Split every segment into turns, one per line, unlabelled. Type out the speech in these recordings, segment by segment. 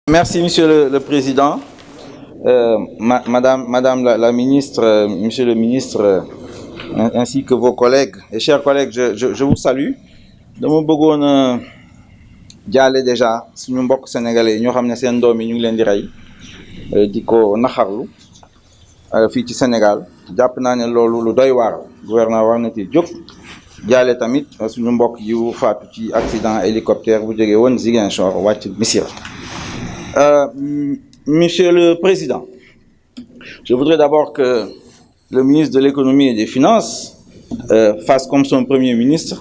Merci, Monsieur le Président. Madame la ministre, Monsieur le ministre, ainsi que vos collègues et chers collègues, je vous salue. Dama bëggoon jaale déjà suñu mbokk sénégalais ñoo xam ne seen doom yi ñu ngi leen di rey di ko naxarlu fii ci Sénégal jàpp naa ne loolu lu doy waar gouvernement war na ci jóg jaale tamit suñu mbokk yu faatu ci accident hélicoptère bu jógee woon Ziguinchor wàcc Missirah. Monsieur le Président, je voudrais d'abord que le ministre de l'Économie et des Finances fasse comme son Premier ministre,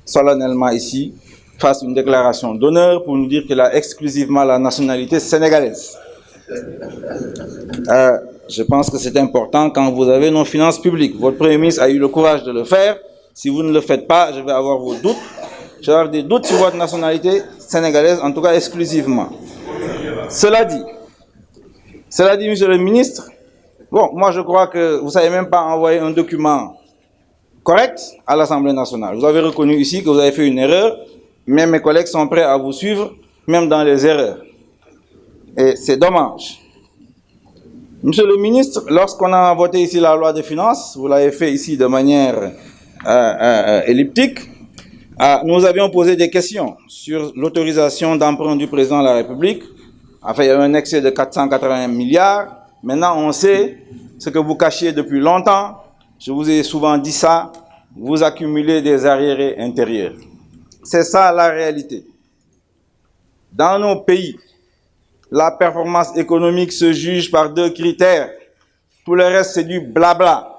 solennellement ici, fasse une déclaration d'honneur pour nous dire qu'il a exclusivement la nationalité sénégalaise. Je pense que c'est important quand vous avez nos finances publiques. Votre Premier ministre a eu le courage de le faire. Si vous ne le faites pas, je vais avoir vos doutes. Je vais avoir des doutes sur votre nationalité sénégalaise, en tout cas exclusivement. Cela dit, Monsieur le ministre, bon, moi je crois que vous ne savez même pas envoyer un document correct à l'Assemblée nationale. Vous avez reconnu ici que vous avez fait une erreur, mais mes collègues sont prêts à vous suivre, même dans les erreurs. Et c'est dommage. Monsieur le ministre, lorsqu'on a voté ici la loi de finances, vous l'avez fait ici de manière elliptique, nous avions posé des questions sur l'autorisation d'emprunt du président de la République. Enfin, il y a eu un excès de 480 milliards. Maintenant, on sait ce que vous cachiez depuis longtemps. Je vous ai souvent dit ça. Vous accumulez des arriérés intérieurs. C'est ça la réalité. Dans nos pays, la performance économique se juge par deux critères. Tout le reste, c'est du blabla.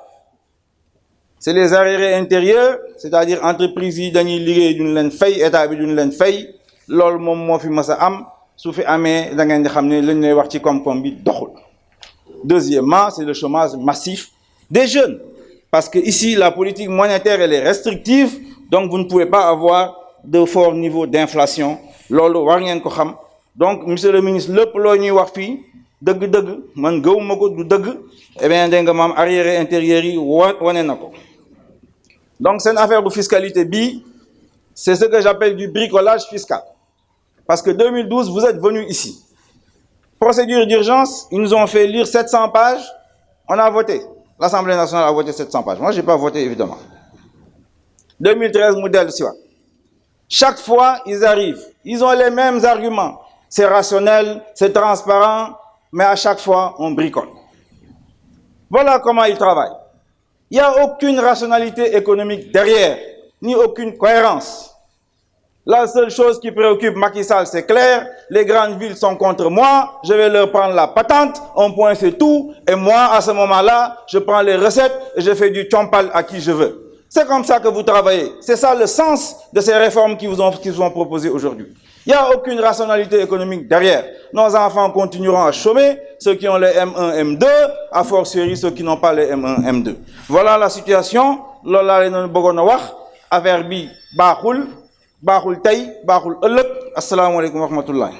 C'est les arriérés intérieurs, c'est-à-dire entreprises yi dañuy liggéey duñ leen fay, état bi duñ leen fay. Loolu moom moo fi mës a am. Su fi amee da ngeen di xam ne lañ lay wax ci koom-koom bi doxul. Deuxièmement, c'est le chômage massif des jeunes. Parce que ici, la politique monétaire, elle est restrictive, donc vous ne pouvez pas avoir de fort niveau d'inflation. Loolu war ngeen ko xam. Donc, monsieur le ministre, lépp loo ñuy wax fii dëgg-dëgg man gëwuma ko du dëgg, eh bien dégg nga maam arriéré intérieur yi wane na ko. Donc, c'est une affaire de fiscalité bi, c'est ce que j'appelle du bricolage fiscal. Parce que 2012, vous êtes venus ici. Procédure d'urgence, ils nous ont fait lire 700 pages. On a voté. L'Assemblée nationale a voté 700 pages. Moi, je n'ai pas voté, évidemment. 2013, modèle SIWA. Chaque fois, ils arrivent. Ils ont les mêmes arguments. C'est rationnel, c'est transparent, mais à chaque fois, on bricole. Voilà comment ils travaillent. Il n'y a aucune rationalité économique derrière, ni aucune cohérence. La seule chose qui préoccupe Macky Sall, c'est clair, les grandes villes sont contre moi, je vais leur prendre la patente, un point c'est tout, et moi, à ce moment-là, je prends les recettes et je fais du tchompal à qui je veux. C'est comme ça que vous travaillez. C'est ça le sens de ces réformes qui vous ont proposées aujourd'hui. Il n'y a aucune rationalité économique derrière. Nos enfants continueront à chômer, ceux qui ont les M1, M2, à fortiori ceux qui n'ont pas les M1, M2. Voilà la situation. Lola len bëggoon a wax affaire bi baaxul tay baaxul ëllëg. Asalaamaaleykum wa rahmatullah.